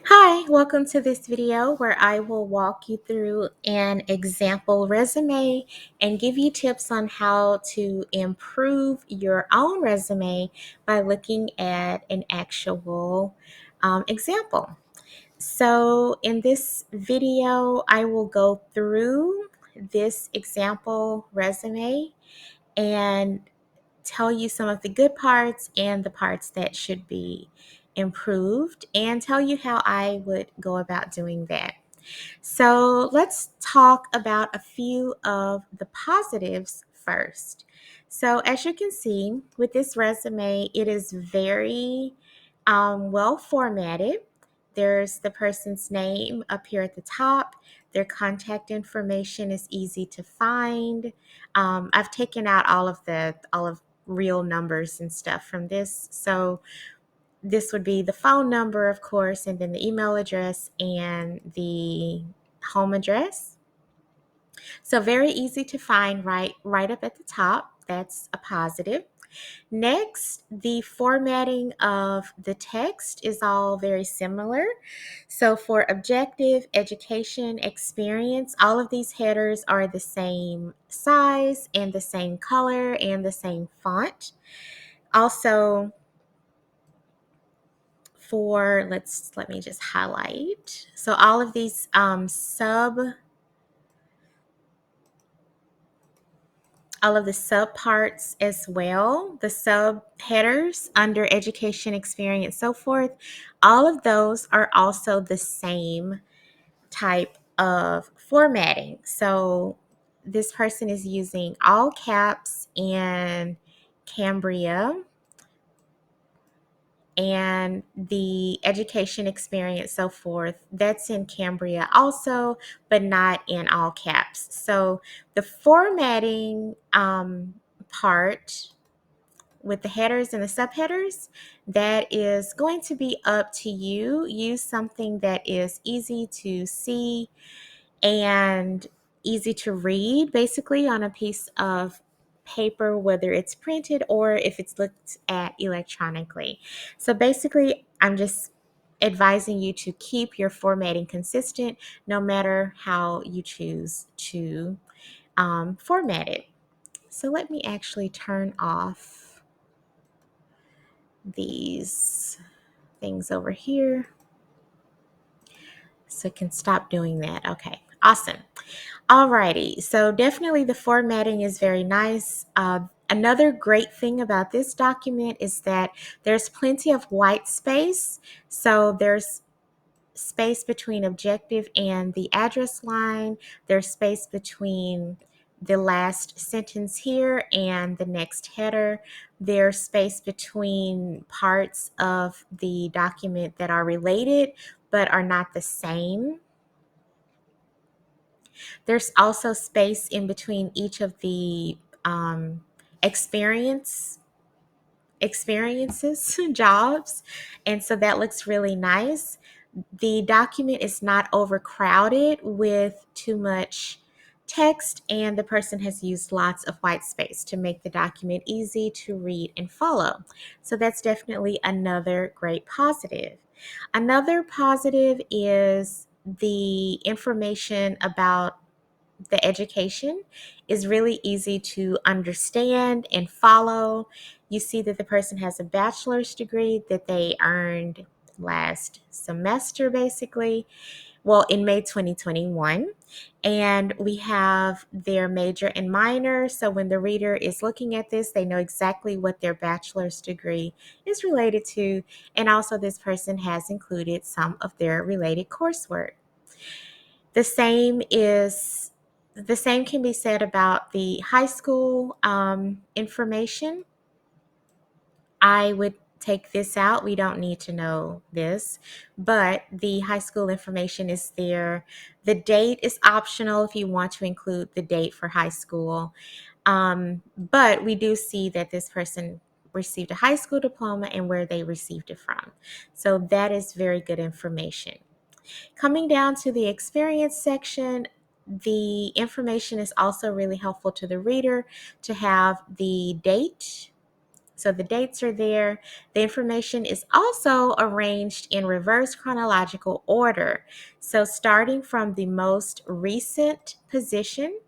Hi, welcome to this video where I will walk you through an example resume and give you tips on how to improve your own resume by looking at an actual example. So in this video, I will go through this example resume and tell you some of the good parts and the parts that should be improved and tell you how I would go about doing that. So let's talk about a few of the positives first. So as you can see with this resume, it is very well formatted. There's the person's name up here at the top. Their contact information is easy to find. I've taken out all of real numbers and stuff from this. So this would be the phone number, of course, and then the email address and the home address. So very easy to find right up at the top. That's a positive. Next, the formatting of the text is all very similar. So for objective, education, experience, all of these headers are the same size and the same color and the same font. Also, let me just highlight. So all of these all of the sub parts as well, the sub headers under education, experience, so forth, all of those are also the same type of formatting. So this person is using all caps and Cambria, and the education, experience, so forth, that's in Cambria also, but not in all caps. So the formatting part with the headers and the subheaders, that is going to be up to you. Use something that is easy to see and easy to read, basically on a piece of paper, whether it's printed or if it's looked at electronically. So basically, I'm just advising you to keep your formatting consistent no matter how you choose to format it. So let me actually turn off these things over here so it can stop doing that. Okay, awesome. Alrighty, so definitely the formatting is very nice. Another great thing about this document is that there's plenty of white space. So there's space between objective and the address line. There's space between the last sentence here and the next header. There's space between parts of the document that are related but are not the same. There's also space in between each of the experience experiences, jobs, and so that looks really nice. The document is not overcrowded with too much text, and the person has used lots of white space to make the document easy to read and follow. So that's definitely another great positive. Another positive is the information about the education is really easy to understand and follow. You see that the person has a bachelor's degree that they earned last semester, basically. Well, in May 2021. And we have their major and minor. So when the reader is looking at this, they know exactly what their bachelor's degree is related to. And also, this person has included some of their related coursework. The same is the same can be said about the high school information. I would take this out. We don't need to know this, but the high school information is there. The date is optional if you want to include the date for high school. But we do see that this person received a high school diploma and where they received it from. So that is very good information. Coming down to the experience section, the information is also really helpful to the reader to have the date. So the dates are there. The information is also arranged in reverse chronological order. So starting from the most recent position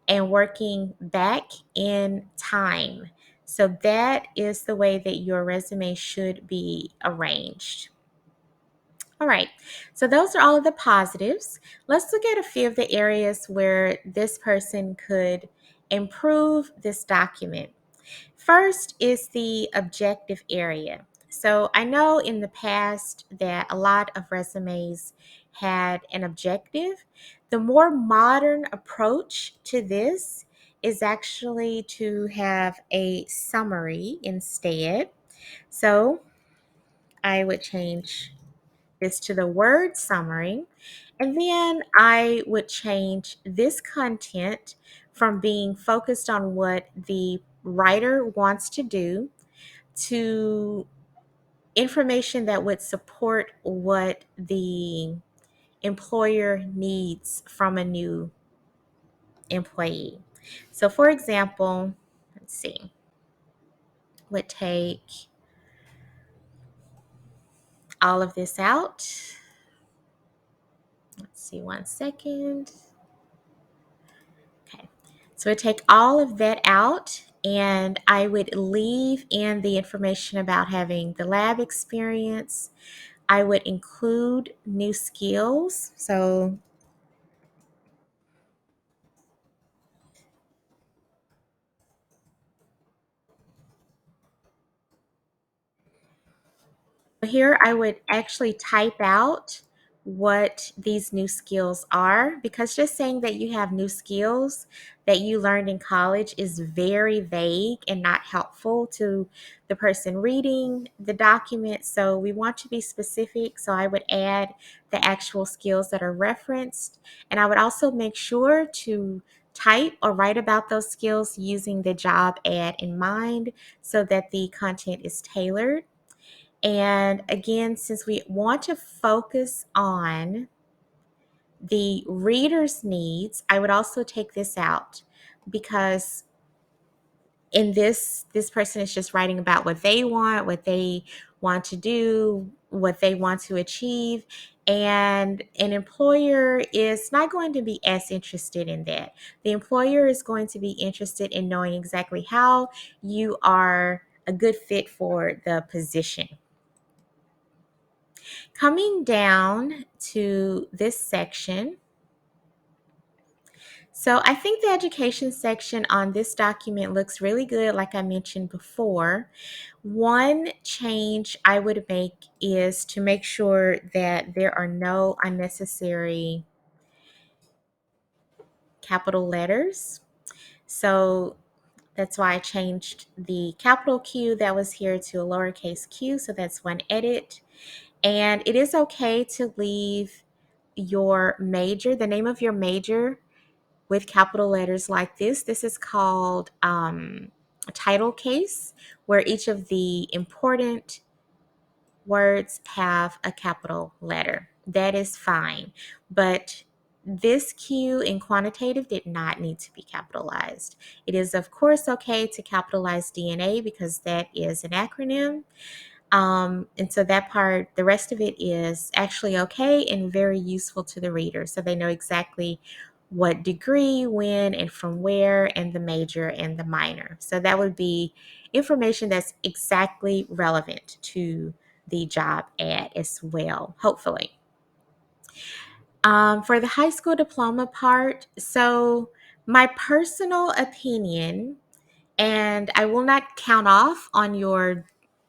and working back in time. So that is the way that your resume should be arranged. All right, so those are all of the positives. Let's look at a few of the areas where this person could improve this document. First is the objective area. So I know in the past that a lot of resumes had an objective. The more modern approach to this is actually to have a summary instead. So I would change this to the word summary, and then I would change this content from being focused on what the writer wants to do to information that would support what the employer needs from a new employee. So, for example, let's see, would take all of this out. Let's see, one second. Okay. So I take all of that out and I would leave in the information about having the lab experience. I would include new skills. So here I would actually type out what these new skills are, because just saying that you have new skills that you learned in college is very vague and not helpful to the person reading the document. So we want to be specific. So I would add the actual skills that are referenced. And I would also make sure to type or write about those skills using the job ad in mind so that the content is tailored. And again, since we want to focus on the reader's needs, I would also take this out, because in this person is just writing about what they want to do, what they want to achieve, and an employer is not going to be as interested in that. The employer is going to be interested in knowing exactly how you are a good fit for the position. Coming down to this section, so I think the education section on this document looks really good, like I mentioned before. One change I would make is to make sure that there are no unnecessary capital letters. So that's why I changed the capital Q that was here to a lowercase q. So that's one edit. And it is okay to leave your major, the name of your major, with capital letters like this. This is called a title case, where each of the important words have a capital letter. That is fine. But this Q in quantitative did not need to be capitalized. It is, of course, okay to capitalize DNA because that is an acronym. And so that part, the rest of it is actually okay and very useful to the reader. So they know exactly what degree, when, and from where, and the major and the minor. So that would be information that's exactly relevant to the job ad as well, hopefully. For the high school diploma part, so my personal opinion, and I will not count off on your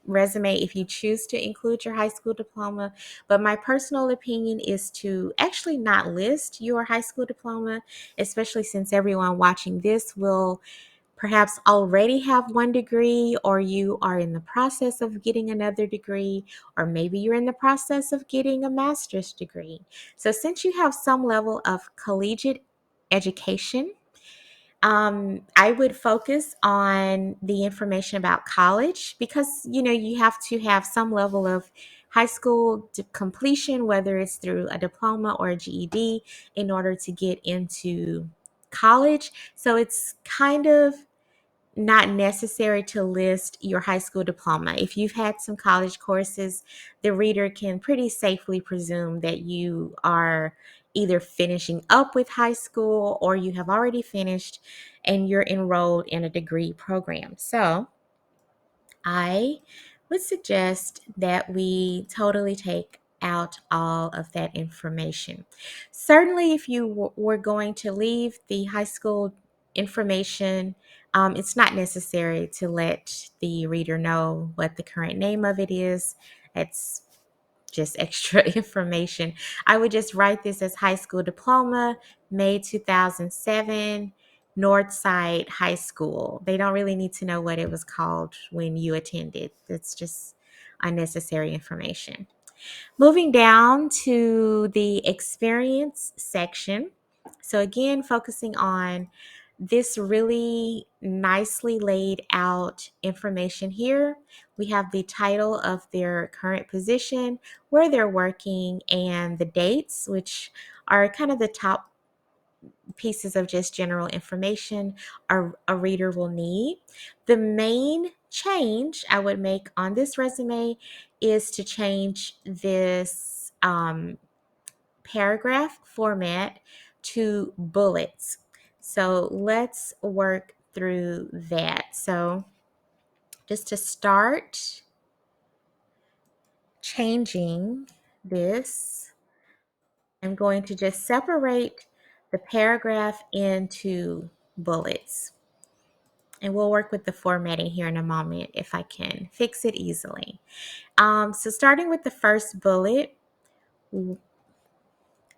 resume if you choose to include your high school diploma, but my personal opinion is to actually not list your high school diploma, especially since everyone watching this will perhaps already have one degree, or you are in the process of getting another degree, or maybe you're in the process of getting a master's degree. So since you have some level of collegiate education, I would focus on the information about college, because you have to have some level of high school completion, whether it's through a diploma or a GED, in order to get into college. So it's kind of not necessary to list your high school diploma. If you've had some college courses, the reader can pretty safely presume that you are either finishing up with high school or you have already finished and you're enrolled in a degree program. So I would suggest that we totally take out all of that information. Certainly, if you were going to leave the high school information, it's not necessary to let the reader know what the current name of it is. It's just extra information. I would just write this as high school diploma, May 2007, Northside High School. They don't really need to know what it was called when you attended. That's just unnecessary information. Moving down to the experience section. So, again, focusing on this really nicely laid out information here. We have the title of their current position, where they're working, and the dates, which are kind of the top pieces of just general information a reader will need. The main change I would make on this resume is to change this paragraph format to bullets. So let's work through that. So just to start changing this, I'm going to just separate the paragraph into bullets. And we'll work with the formatting here in a moment if I can fix it easily. So starting with the first bullet,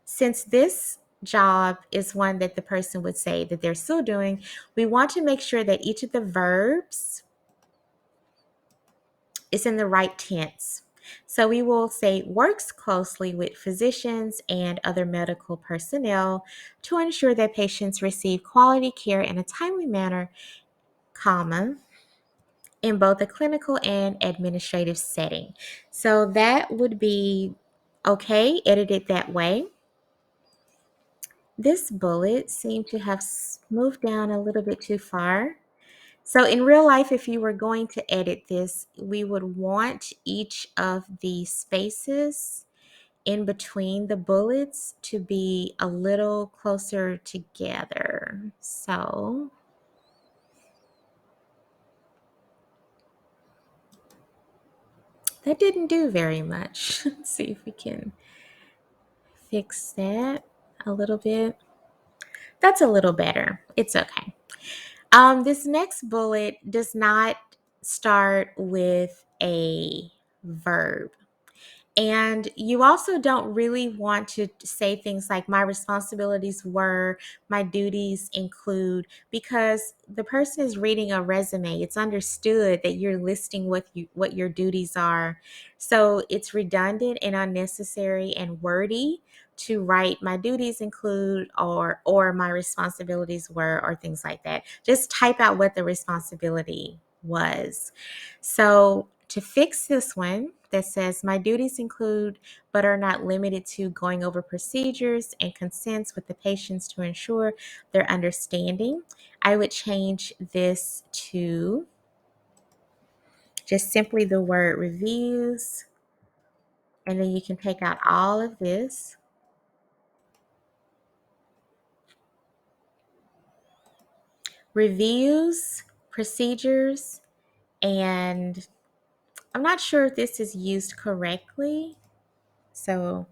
since this job is one that the person would say that they're still doing, we want to make sure that each of the verbs is in the right tense. So we will say works closely with physicians and other medical personnel to ensure that patients receive quality care in a timely manner, comma, in both a clinical and administrative setting. So that would be okay, edited that way. This bullet seemed to have moved down a little bit too far. So in real life, if you were going to edit this, we would want each of the spaces in between the bullets to be a little closer together. So that didn't do very much. Let's see if we can fix that a little bit. That's a little better. It's okay. This next bullet does not start with a verb. And you also don't really want to say things like my responsibilities were, my duties include, because the person is reading a resume. It's understood that you're listing what your duties are. So it's redundant and unnecessary and wordy to write my duties include or my responsibilities were or things like that. Just type out what the responsibility was. So to fix this one that says my duties include but are not limited to going over procedures and consents with the patients to ensure their understanding, I would change this to just simply the word reviews. And then you can take out all of this. Reviews, procedures, and I'm not sure if this is used correctly. So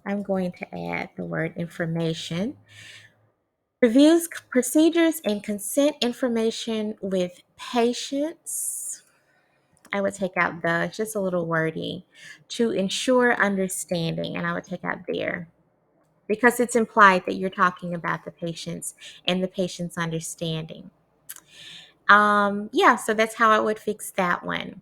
I'm going to add the word information. Reviews procedures and consent information with patients. I would take out the, it's just a little wordy, to ensure understanding, and I would take out there because it's implied that you're talking about the patients and the patient's understanding. Yeah, so that's how I would fix that one.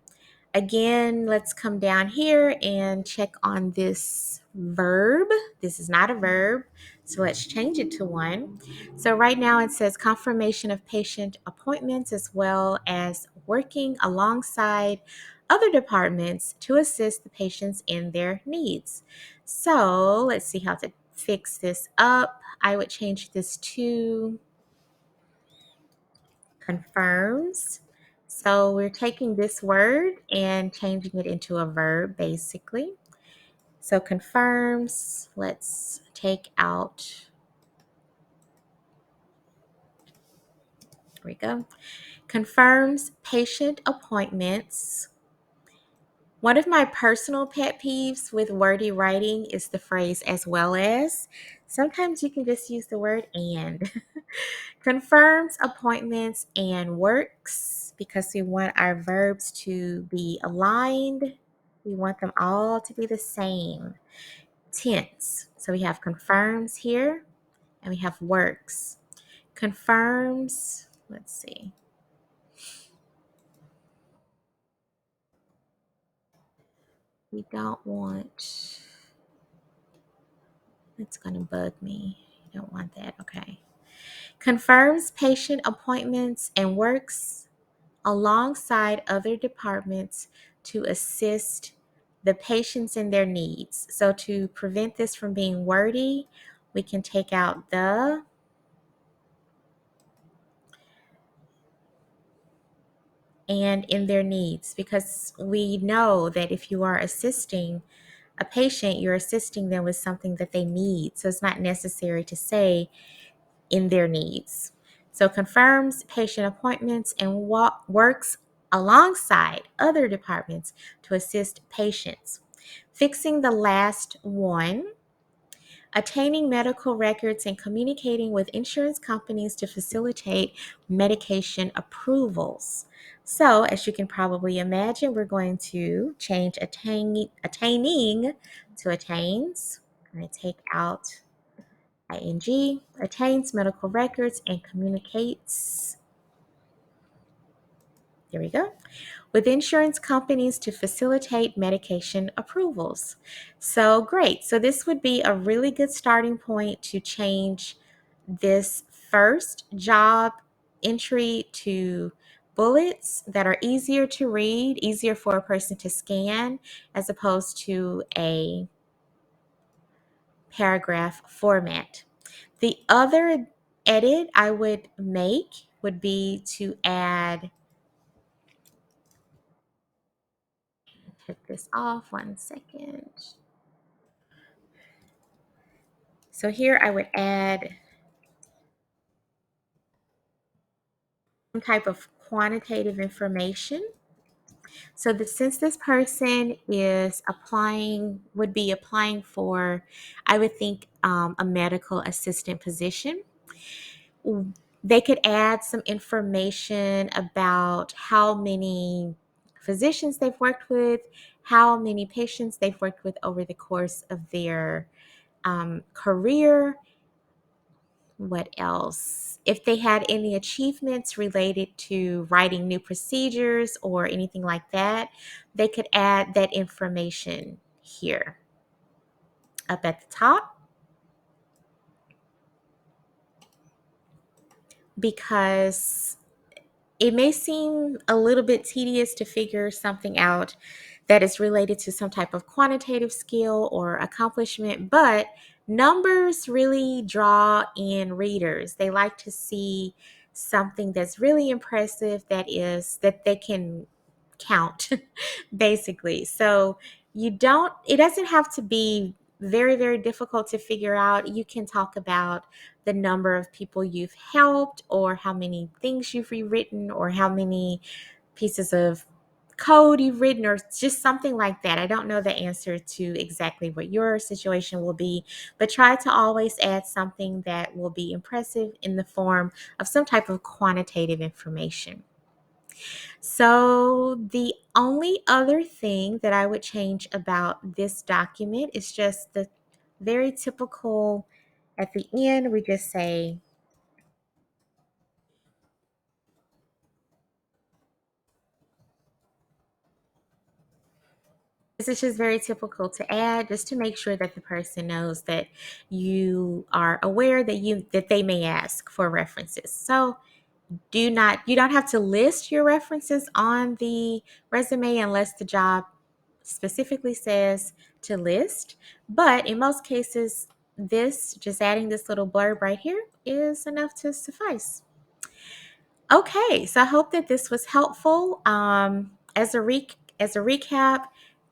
Again, let's come down here and check on this verb. This is not a verb, so let's change it to one. So right now it says confirmation of patient appointments as well as working alongside other departments to assist the patients in their needs. So let's see how to fix this up. I would change this to confirms. So we're taking this word and changing it into a verb, basically. So confirms, let's take out, here we go. Confirms patient appointments. One of my personal pet peeves with wordy writing is the phrase as well as. Sometimes you can just use the word and. Confirms appointments and works because we want our verbs to be aligned. We want them all to be the same. Tense. So we have confirms here and we have works. Confirms, let's see. We don't want, it's going to bug me. You don't want that. Okay. Confirms patient appointments and works alongside other departments to assist the patients in their needs. So to prevent this from being wordy, we can take out the and in their needs, because we know that if you are assisting a patient, you're assisting them with something that they need. So it's not necessary to say in their needs. So confirms patient appointments and works alongside other departments to assist patients. Fixing the last one, attaining medical records and communicating with insurance companies to facilitate medication approvals. So, as you can probably imagine, we're going to change attaining to attains. I'm going to take out ing, attains medical records and communicates. There we go. With insurance companies to facilitate medication approvals. So great. So this would be a really good starting point to change this first job entry to bullets that are easier to read, easier for a person to scan, as opposed to a paragraph format. The other edit I would make would be to add, take this off 1 second. So here I would add some type of quantitative information. So that since this person is applying, would be applying for, I would think, a medical assistant position, they could add some information about how many physicians they've worked with, how many patients they've worked with over the course of their career. What else? If they had any achievements related to writing new procedures or anything like that, they could add that information here up at the top, because it may seem a little bit tedious to figure something out that is related to some type of quantitative skill or accomplishment, but numbers really draw in readers. They like to see something that's really impressive, that they can count basically. So it doesn't have to be very, very difficult to figure out. You can talk about the number of people you've helped, or how many things you've rewritten, or how many pieces of code you've written, or just something like that. I don't know the answer to exactly what your situation will be, but try to always add something that will be impressive in the form of some type of quantitative information. So the only other thing that I would change about this document is just the very typical, at the end, we just say, this is just very typical to add, just to make sure that the person knows that you are aware that they may ask for references. So you don't have to list your references on the resume unless the job specifically says to list. But in most cases, just adding this little blurb right here is enough to suffice. Okay, so I hope that this was helpful. As a recap,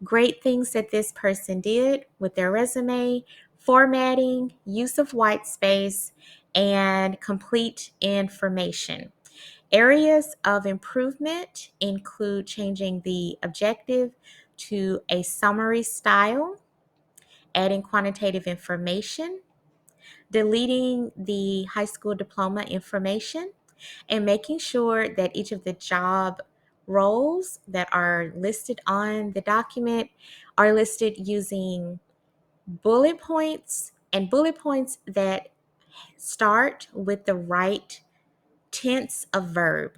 great things that this person did with their resume: formatting, use of white space, and complete information. Areas of improvement include changing the objective to a summary style, adding quantitative information, deleting the high school diploma information, and making sure that each of the job roles that are listed on the document are listed using bullet points, and bullet points that start with the right tense of verb.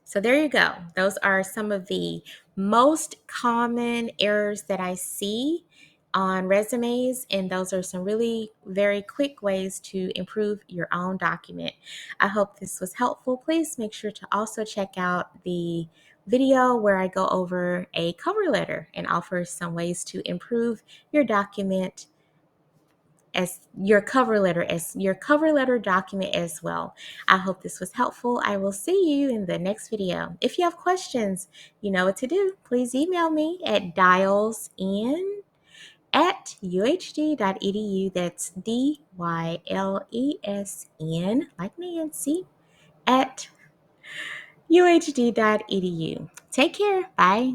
So there you go. Those are some of the most common errors that I see on resumes, and those are some really very quick ways to improve your own document. I hope this was helpful. Please make sure to also check out the video where I go over a cover letter and offer some ways to improve your document as your cover letter document as well. I hope this was helpful. I will see you in the next video. If you have questions, you know what to do. Please email me at dilesn@uhd.edu. That's DYLESN, like Nancy, at uhd.edu. Take care. Bye.